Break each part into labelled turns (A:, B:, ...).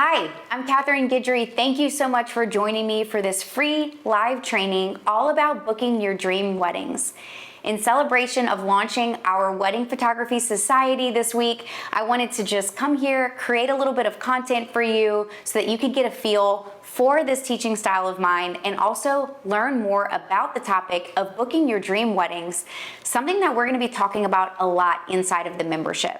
A: Hi, I'm Guidry. Thank you so much for joining me for this free live training all about booking your dream weddings. In celebration of launching our Wedding Photography Society this week, I wanted to just come here, create a little bit of content for you so that you could get a feel for this teaching style of mine and also learn more about the topic of booking your dream weddings, something that we're going to be talking about a lot inside of the membership.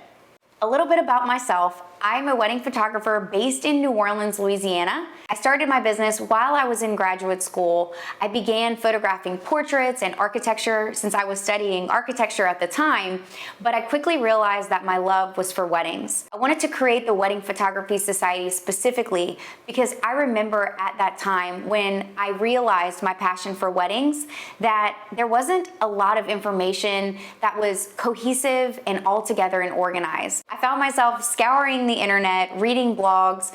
A: A little bit about myself. I'm a wedding photographer based in New Orleans, Louisiana. I started my business while I was in graduate school. I began photographing portraits and architecture since I was studying architecture at the time, but I quickly realized that my love was for weddings. I wanted to create the Wedding Photography Society specifically because I remember at that time when I realized my passion for weddings that there wasn't a lot of information that was cohesive and all together and organized. I found myself scouring the internet, reading blogs,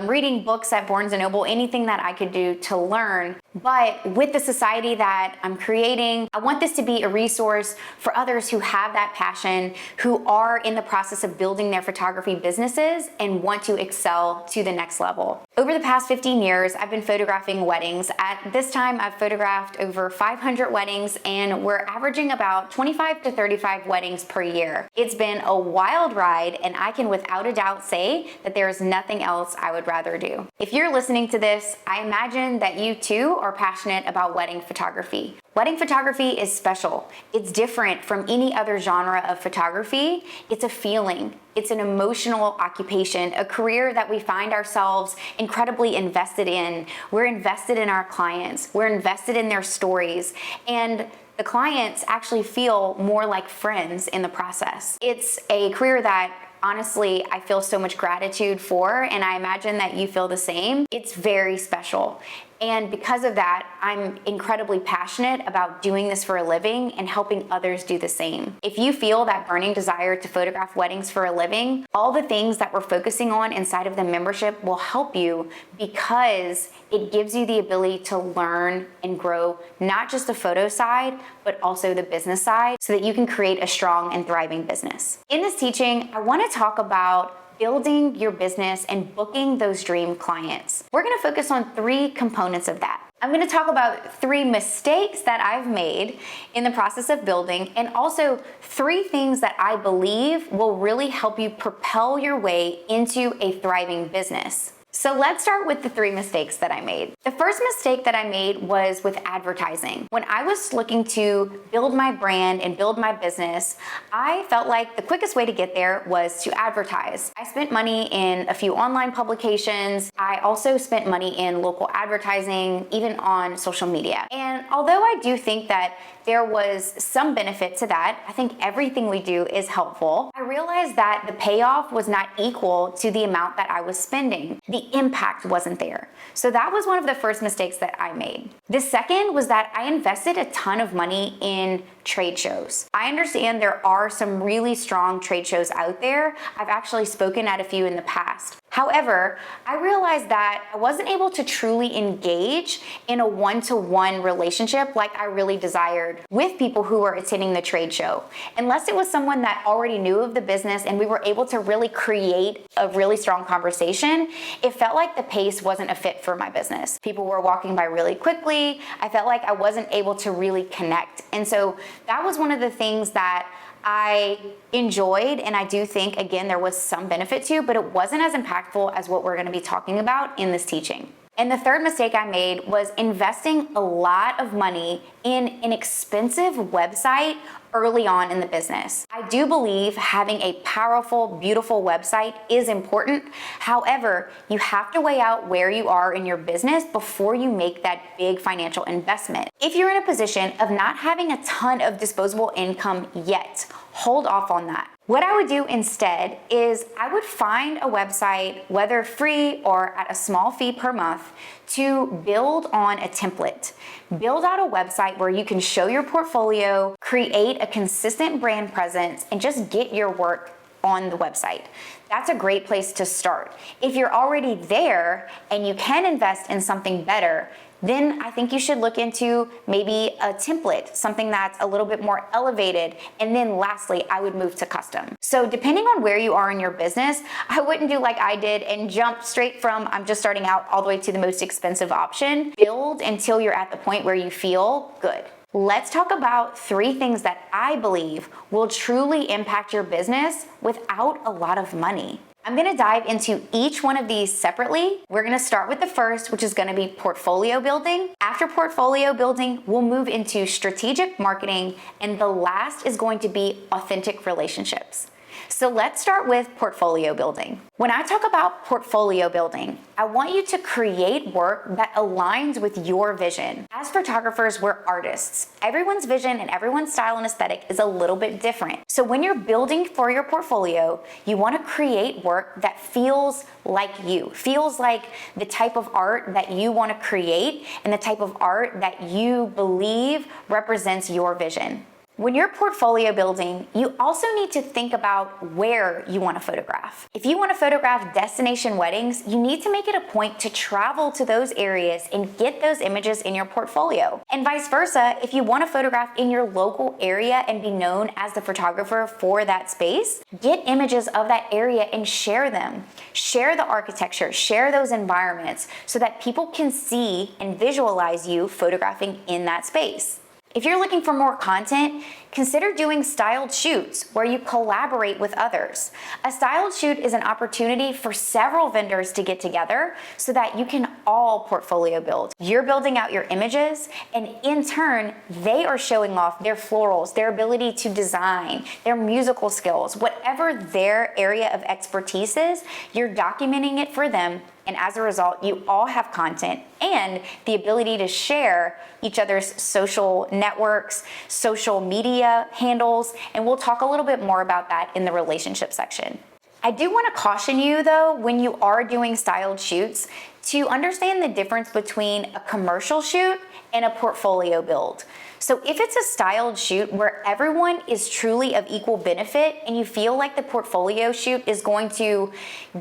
A: reading books at Barnes & Noble, anything that I could do to learn. But with the society that I'm creating, I want this to be a resource for others who have that passion, who are in the process of building their photography businesses and want to excel to the next level. Over the past 15 years, I've been photographing weddings. At this time, I've photographed over 500 weddings and we're averaging about 25 to 35 weddings per year. It's been a wild ride and I can without a doubt say that there is nothing else I would rather do. If you're listening to this, I imagine that you too are passionate about wedding photography. Wedding photography is special. It's different from any other genre of photography. It's a feeling. It's an emotional occupation, a career that we find ourselves incredibly invested in. We're invested in our clients. We're invested in their stories. And the clients actually feel more like friends in the process. It's a career that honestly, I feel so much gratitude for, and I imagine that you feel the same. It's very special. And because of that, I'm incredibly passionate about doing this for a living and helping others do the same. If you feel that burning desire to photograph weddings for a living, all the things that we're focusing on inside of the membership will help you because it gives you the ability to learn and grow not just the photo side, but also the business side so that you can create a strong and thriving business. In this teaching, I want to talk about building your business and booking those dream clients. We're going to focus on 3 components of that. I'm going to talk about 3 mistakes that I've made in the process of building and also 3 things that I believe will really help you propel your way into a thriving business. So let's start with the 3 mistakes that I made. The first mistake that I made was with advertising. When I was looking to build my brand and build my business, I felt like the quickest way to get there was to advertise. I spent money in a few online publications. I also spent money in local advertising, even on social media. And although I do think that there was some benefit to that, I think everything we do is helpful, I realized that the payoff was not equal to the amount that I was spending. The impact wasn't there. So that was one of the first mistakes that I made. The second was that I invested a ton of money in trade shows. I understand there are some really strong trade shows out there. I've actually spoken at a few in the past. However, I realized that I wasn't able to truly engage in a one-to-one relationship like I really desired with people who were attending the trade show. Unless it was someone that already knew of the business and we were able to really create a really strong conversation, it felt like the pace wasn't a fit for my business. People were walking by really quickly. I felt like I wasn't able to really connect. And so that was one of the things that I enjoyed, and I do think, again, there was some benefit to, but it wasn't as impactful as what we're going to be talking about in this teaching. And the third mistake I made was investing a lot of money in an expensive website early on in the business. I do believe having a powerful, beautiful website is important. However, you have to weigh out where you are in your business before you make that big financial investment. If you're in a position of not having a ton of disposable income yet, hold off on that. What I would do instead is I would find a website, whether free or at a small fee per month, to build on a template. Build out a website where you can show your portfolio, create a consistent brand presence, and just get your work on the website. That's a great place to start. If you're already there and you can invest in something better, Then I think you should look into maybe a template, something that's a little bit more elevated. And then lastly, I would move to custom. So depending on where you are in your business, I wouldn't do like I did and jump straight from I'm just starting out all the way to the most expensive option. Build until you're at the point where you feel good. Let's talk about 3 things that I believe will truly impact your business without a lot of money. I'm gonna dive into each one of these separately. We're gonna start with the first, which is gonna be portfolio building. After portfolio building, we'll move into strategic marketing, and the last is going to be authentic relationships. So let's start with portfolio building. When I talk about portfolio building, I want you to create work that aligns with your vision. As photographers, we're artists. Everyone's vision and everyone's style and aesthetic is a little bit different. So when you're building for your portfolio, you want to create work that feels like you, feels like the type of art that you want to create and the type of art that you believe represents your vision. When you're portfolio building, you also need to think about where you want to photograph. If you want to photograph destination weddings, you need to make it a point to travel to those areas and get those images in your portfolio. And vice versa, if you want to photograph in your local area and be known as the photographer for that space, get images of that area and share them. Share the architecture, share those environments so that people can see and visualize you photographing in that space. If you're looking for more content, consider doing styled shoots where you collaborate with others. A styled shoot is an opportunity for several vendors to get together so that you can all portfolio build. You're building out your images, and in turn, they are showing off their florals, their ability to design, their musical skills, whatever their area of expertise is, you're documenting it for them. And as a result, you all have content and the ability to share each other's social networks, social media handles, and we'll talk a little bit more about that in the relationship section. I do want to caution you though, when you are doing styled shoots, to understand the difference between a commercial shoot and a portfolio build. So if it's a styled shoot where everyone is truly of equal benefit and you feel like the portfolio shoot is going to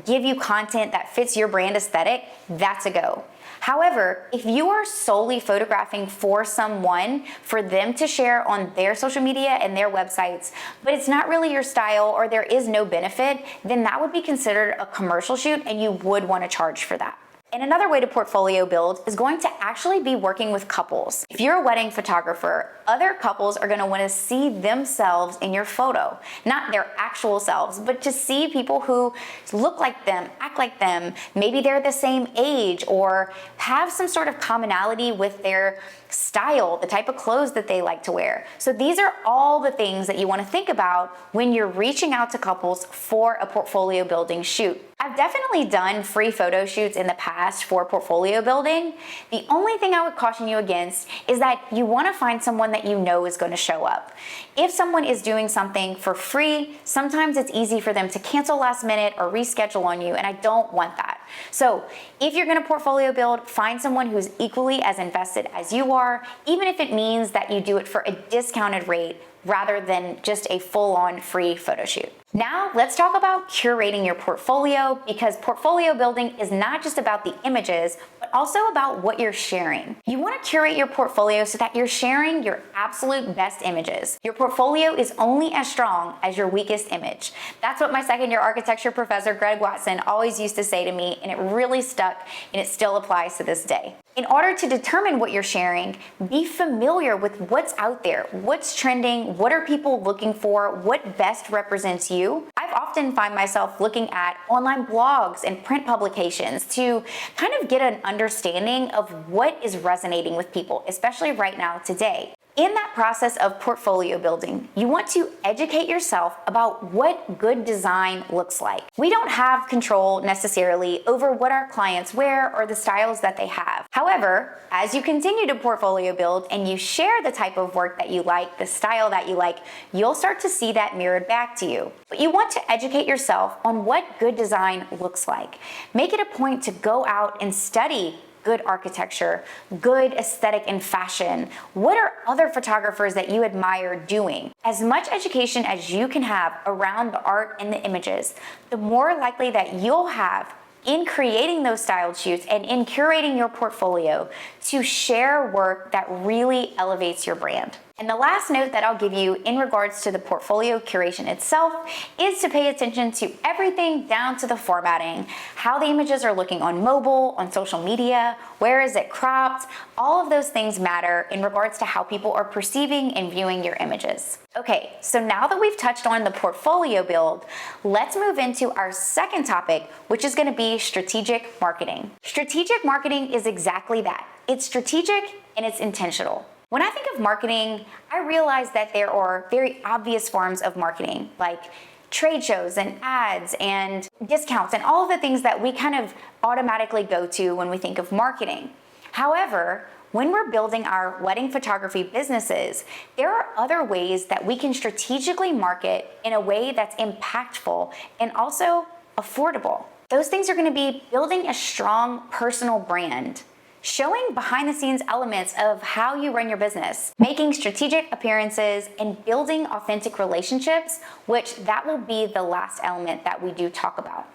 A: give you content that fits your brand aesthetic, that's a go. However, if you are solely photographing for someone, for them to share on their social media and their websites, but it's not really your style or there is no benefit, then that would be considered a commercial shoot and you would want to charge for that. And another way to portfolio build is going to actually be working with couples. If you're a wedding photographer, other couples are going to want to see themselves in your photo. Not their actual selves, but to see people who look like them, act like them. Maybe they're the same age or have some sort of commonality with their style, the type of clothes that they like to wear. So these are all the things that you want to think about when you're reaching out to couples for a portfolio building shoot. I've definitely done free photo shoots in the past for portfolio building. The only thing I would caution you against is that you want to find someone that you know is going to show up. If someone is doing something for free, sometimes it's easy for them to cancel last minute or reschedule on you, and I don't want that. So if you're going to portfolio build, find someone who's equally as invested as you are, even if it means that you do it for a discounted rate rather than just a full-on free photo shoot. Now let's talk about curating your portfolio, because portfolio building is not just about the images, but also about what you're sharing. You want to curate your portfolio so that you're sharing your absolute best images. Your portfolio is only as strong as your weakest image. That's what my second-year architecture professor, Greg Watson, always used to say to me, and it really stuck, and it still applies to this day. In order to determine what you're sharing, be familiar with what's out there, what's trending, what are people looking for, what best represents you. I've often find myself looking at online blogs and print publications to kind of get an understanding of what is resonating with people, especially right now today. In that process of portfolio building, you want to educate yourself about what good design looks like. We don't have control necessarily over what our clients wear or the styles that they have. However, as you continue to portfolio build and you share the type of work that you like, the style that you like, you'll start to see that mirrored back to you. But you want to educate yourself on what good design looks like. Make it a point to go out and study good architecture, good aesthetic and fashion. What are other photographers that you admire doing? As much education as you can have around the art and the images, the more likely that you'll have in creating those styled shoots and in curating your portfolio to share work that really elevates your brand. And the last note that I'll give you in regards to the portfolio curation itself is to pay attention to everything down to the formatting, how the images are looking on mobile, on social media, where is it cropped. All of those things matter in regards to how people are perceiving and viewing your images. Okay, so now that we've touched on the portfolio build, let's move into our second topic, which is going to be strategic marketing. Strategic marketing is exactly that. It's strategic and it's intentional. When I think of marketing, I realize that there are very obvious forms of marketing, like trade shows and ads and discounts and all of the things that we kind of automatically go to when we think of marketing. However, when we're building our wedding photography businesses, there are other ways that we can strategically market in a way that's impactful and also affordable. Those things are going to be building a strong personal brand, showing behind the scenes elements of how you run your business, making strategic appearances, and building authentic relationships, which that will be the last element that we do talk about.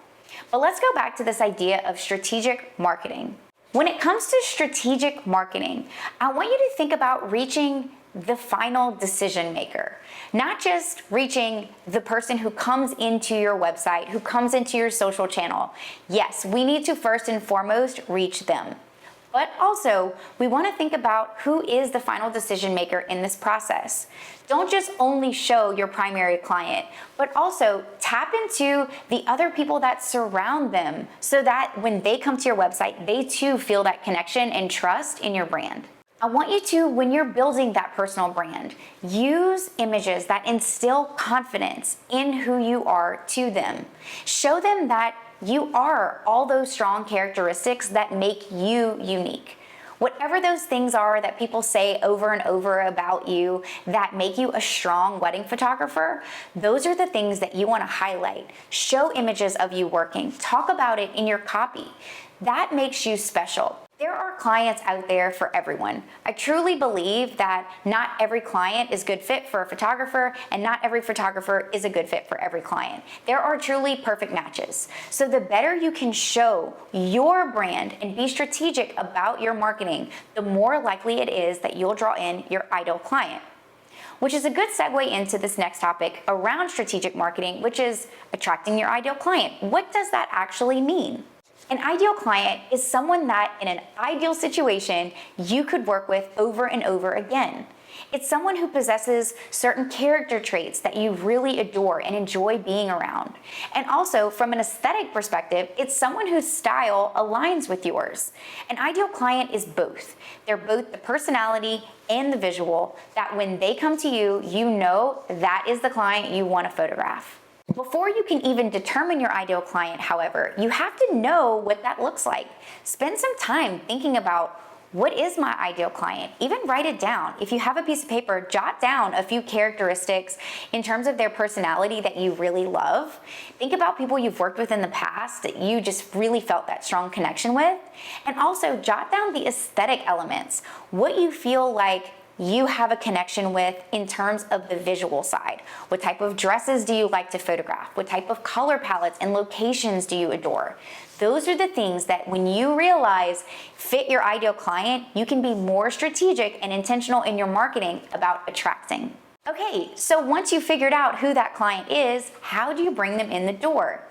A: But let's go back to this idea of strategic marketing. When it comes to strategic marketing, I want you to think about reaching the final decision maker, not just reaching the person who comes into your website, who comes into your social channel. Yes, we need to first and foremost reach them. But also, we want to think about who is the final decision maker in this process. Don't just only show your primary client, but also tap into the other people that surround them so that when they come to your website, they too feel that connection and trust in your brand. I want you to, when you're building that personal brand, use images that instill confidence in who you are to them. Show them that you are all those strong characteristics that make you unique. Whatever those things are that people say over and over about you that make you a strong wedding photographer, those are the things that you want to highlight. Show images of you working. Talk about it in your copy. That makes you special. There are clients out there for everyone. I truly believe that not every client is a good fit for a photographer, and not every photographer is a good fit for every client. There are truly perfect matches. So the better you can show your brand and be strategic about your marketing, the more likely it is that you'll draw in your ideal client. Which is a good segue into this next topic around strategic marketing, which is attracting your ideal client. What does that actually mean? An ideal client is someone that in an ideal situation you could work with over and over again. It's someone who possesses certain character traits that you really adore and enjoy being around. And also from an aesthetic perspective, it's someone whose style aligns with yours. An ideal client is both. They're both the personality and the visual that when they come to you, you know that is the client you want to photograph. Before you can even determine your ideal client, however, you have to know what that looks like. Spend some time thinking about what is my ideal client? Even write it down. If you have a piece of paper, jot down a few characteristics in terms of their personality that you really love. Think about people you've worked with in the past that you just really felt that strong connection with. And also jot down the aesthetic elements, what you feel like you have a connection with in terms of the visual side. What type of dresses do you like to photograph? What type of color palettes and locations do you adore? Those are the things that when you realize fit your ideal client, you can be more strategic and intentional in your marketing about attracting. Okay, so once you figured out who that client is, how do you bring them in the door?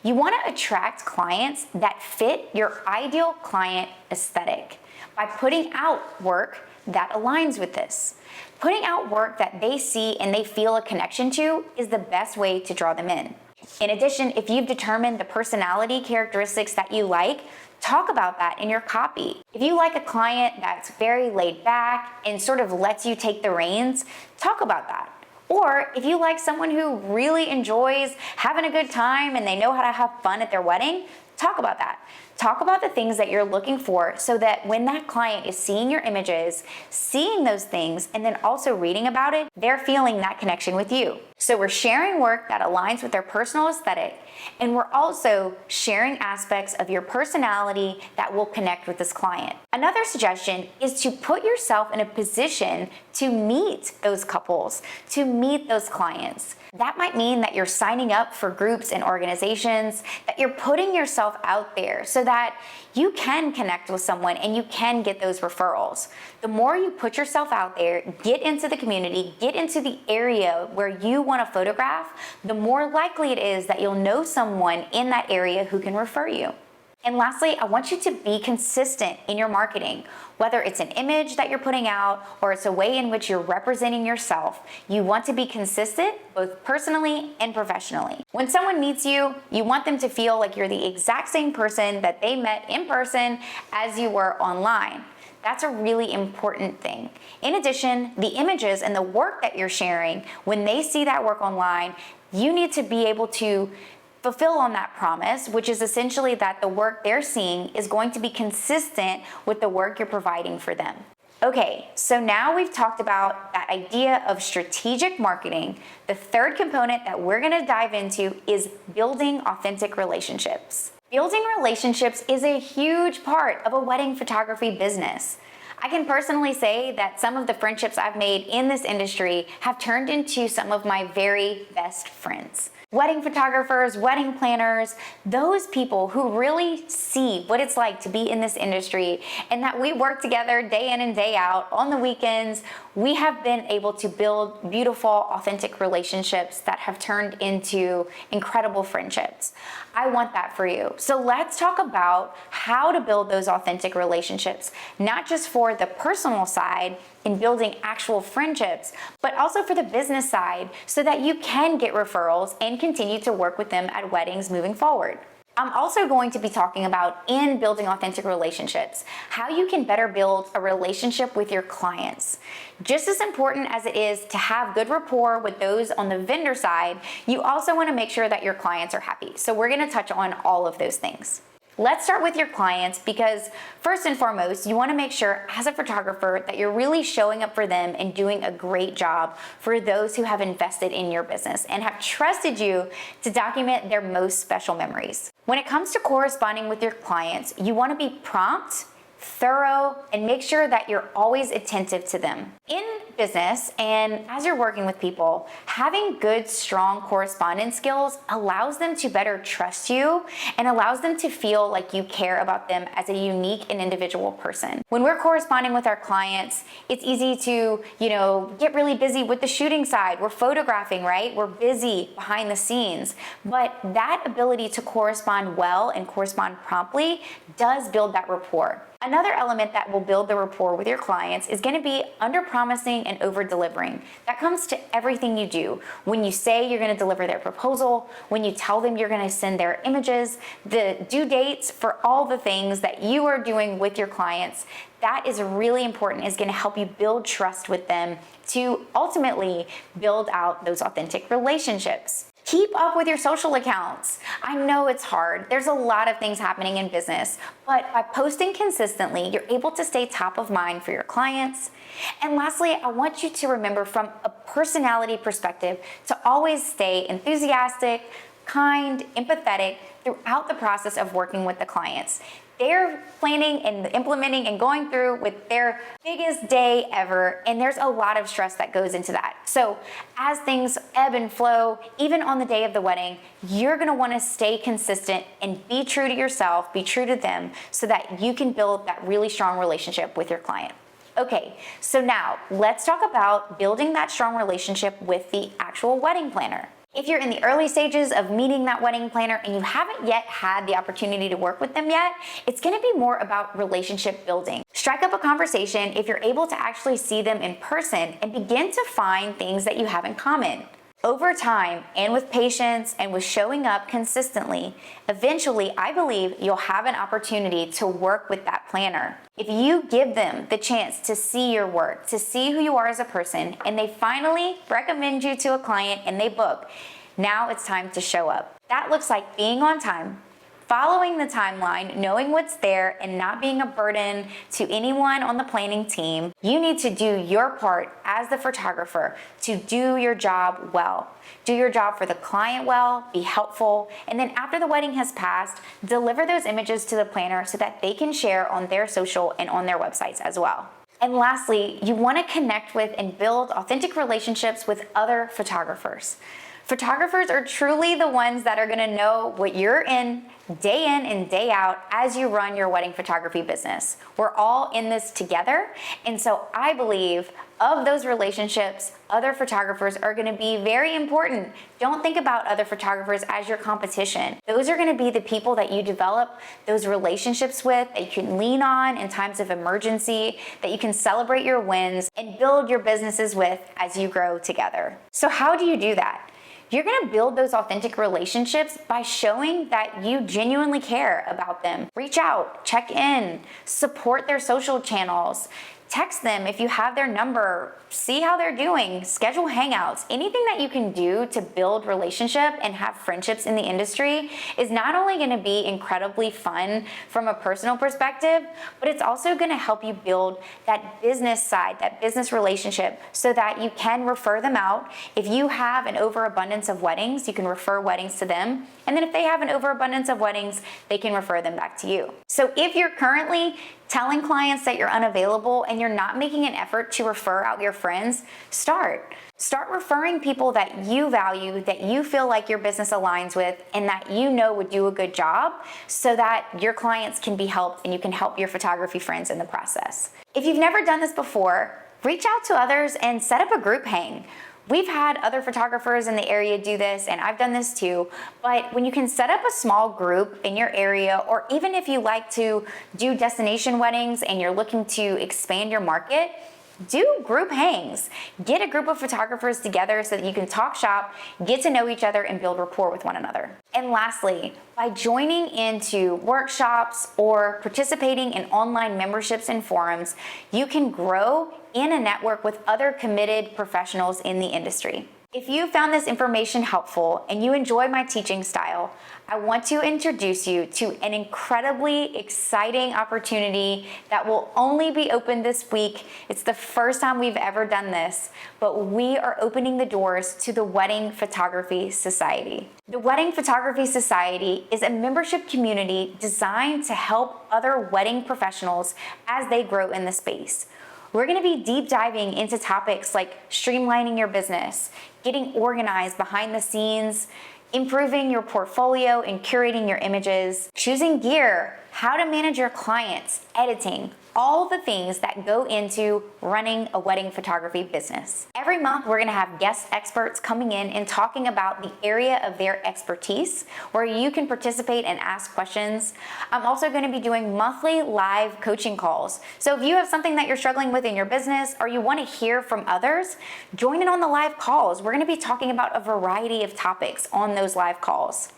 A: You want to attract clients that fit your ideal client aesthetic by putting out work that aligns with this. Putting out work that they see and they feel a connection to is the best way to draw them in. In addition, if you've determined the personality characteristics that you like, talk about that in your copy. If you like a client that's very laid back and sort of lets you take the reins, talk about that. Or if you like someone who really enjoys having a good time and they know how to have fun at their wedding, talk about that. Talk about the things that you're looking for so that when that client is seeing your images, seeing those things, and then also reading about it, they're feeling that connection with you. So we're sharing work that aligns with their personal aesthetic, and we're also sharing aspects of your personality that will connect with this client. Another suggestion is to put yourself in a position to meet those couples, to meet those clients. That might mean that you're signing up for groups and organizations, that you're putting yourself out there so that you can connect with someone and you can get those referrals. The more you put yourself out there, get into the community, get into the area where you want to photograph, the more likely it is that you'll know someone in that area who can refer you. And lastly, I want you to be consistent in your marketing. Whether it's an image that you're putting out or it's a way in which you're representing yourself, you want to be consistent both personally and professionally. When someone meets you, you want them to feel like you're the exact same person that they met in person as you were online. That's a really important thing. In addition, the images and the work that you're sharing, when they see that work online, you need to be able to fulfill on that promise, which is essentially that the work they're seeing is going to be consistent with the work you're providing for them. Okay, so now we've talked about that idea of strategic marketing. The third component that we're gonna dive into is building authentic relationships. Building relationships is a huge part of a wedding photography business. I can personally say that some of the friendships I've made in this industry have turned into some of my very best friends. Wedding photographers, wedding planners, those people who really see what it's like to be in this industry and that we work together day in and day out on the weekends, we have been able to build beautiful, authentic relationships that have turned into incredible friendships. I want that for you. So let's talk about how to build those authentic relationships, not just for the personal side in building actual friendships, but also for the business side so that you can get referrals and continue to work with them at weddings moving forward. I'm also going to be talking about, in building authentic relationships, how you can better build a relationship with your clients. Just as important as it is to have good rapport with those on the vendor side, you also want to make sure that your clients are happy. So we're going to touch on all of those things. Let's start with your clients because first and foremost, you want to make sure as a photographer that you're really showing up for them and doing a great job for those who have invested in your business and have trusted you to document their most special memories. When it comes to corresponding with your clients, you want to be prompt, thorough, and make sure that you're always attentive to them. In business and as you're working with people, having good, strong correspondence skills allows them to better trust you and allows them to feel like you care about them as a unique and individual person. When we're corresponding with our clients, it's easy to, get really busy with the shooting side. We're photographing, right? We're busy behind the scenes. But that ability to correspond well and correspond promptly does build that rapport. Another element that will build the rapport with your clients is going to be under-promising and over-delivering. That comes to everything you do. When you say you're going to deliver their proposal, when you tell them you're going to send their images, the due dates for all the things that you are doing with your clients, that is really important. It's going to help you build trust with them to ultimately build out those authentic relationships. Keep up with your social accounts. I know it's hard. There's a lot of things happening in business, but by posting consistently, you're able to stay top of mind for your clients. And lastly, I want you to remember from a personality perspective to always stay enthusiastic, kind, empathetic throughout the process of working with the clients. They're planning and implementing and going through with their biggest day ever, and there's a lot of stress that goes into that. So as things ebb and flow, even on the day of the wedding, you're gonna wanna stay consistent and be true to yourself, be true to them, so that you can build that really strong relationship with your client. Okay, so now let's talk about building that strong relationship with the actual wedding planner. If you're in the early stages of meeting that wedding planner and you haven't yet had the opportunity to work with them yet, it's gonna be more about relationship building. Strike up a conversation if you're able to actually see them in person and begin to find things that you have in common. Over time, and with patience and with showing up consistently, eventually I believe you'll have an opportunity to work with that planner. If you give them the chance to see your work, to see who you are as a person, and they finally recommend you to a client and they book, now it's time to show up. That looks like being on time, following the timeline, knowing what's there, and not being a burden to anyone on the planning team. You need to do your part as the photographer to do your job well. Do your job for the client well, be helpful, and then after the wedding has passed, deliver those images to the planner so that they can share on their social and on their websites as well. And lastly, you want to connect with and build authentic relationships with other photographers. Photographers are truly the ones that are going to know what you're in and day out as you run your wedding photography business. We're all in this together. And so I believe of those relationships, other photographers are going to be very important. Don't think about other photographers as your competition. Those are going to be the people that you develop those relationships with, that you can lean on in times of emergency, that you can celebrate your wins and build your businesses with as you grow together. So how do you do that? You're gonna build those authentic relationships by showing that you genuinely care about them. Reach out, check in, support their social channels, text them if you have their number, see how they're doing, schedule hangouts. Anything that you can do to build relationship and have friendships in the industry is not only gonna be incredibly fun from a personal perspective, but it's also gonna help you build that business side, that business relationship, so that you can refer them out. If you have an overabundance of weddings, you can refer weddings to them. And then if they have an overabundance of weddings, they can refer them back to you. So if you're currently telling clients that you're unavailable and you're not making an effort to refer out your friends, start referring people that you value, that you feel like your business aligns with, and that you know would do a good job, so that your clients can be helped and you can help your photography friends in the process. If you've never done this before, reach out to others and set up a group hang. We've had other photographers in the area do this, and I've done this too, but when you can set up a small group in your area, or even if you like to do destination weddings and you're looking to expand your market, do group hangs. Get a group of photographers together so that you can talk shop, get to know each other, and build rapport with one another. And lastly, by joining into workshops or participating in online memberships and forums, you can grow in a network with other committed professionals in the industry. If you found this information helpful and you enjoy my teaching style, I want to introduce you to an incredibly exciting opportunity that will only be open this week. It's the first time we've ever done this, but we are opening the doors to the Wedding Photography Society. The Wedding Photography Society is a membership community designed to help other wedding professionals as they grow in the space. We're going to be deep diving into topics like streamlining your business, getting organized behind the scenes, improving your portfolio and curating your images, choosing gear, how to manage your clients, editing, all the things that go into running a wedding photography business. Every month, we're gonna have guest experts coming in and talking about the area of their expertise, where you can participate and ask questions. I'm also gonna be doing monthly live coaching calls. So if you have something that you're struggling with in your business, or you wanna hear from others, join in on the live calls. We're gonna be talking about a variety of topics on those live calls.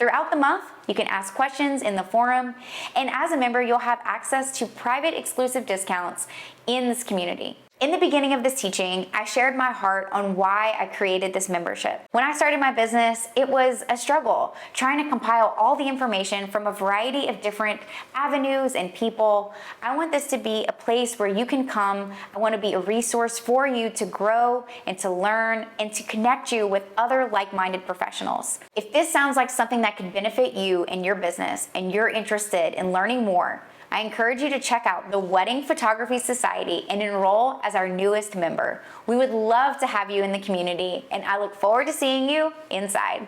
A: Throughout the month, you can ask questions in the forum, and as a member, you'll have access to private exclusive discounts in this community. In the beginning of this teaching, I shared my heart on why I created this membership. When I started my business, it was a struggle trying to compile all the information from a variety of different avenues and people. I want this to be a place where you can come. I want to be a resource for you to grow and to learn and to connect you with other like-minded professionals. If this sounds like something that could benefit you and your business and you're interested in learning more, I encourage you to check out the Wedding Photography Society and enroll as our newest member. We would love to have you in the community, and I look forward to seeing you inside.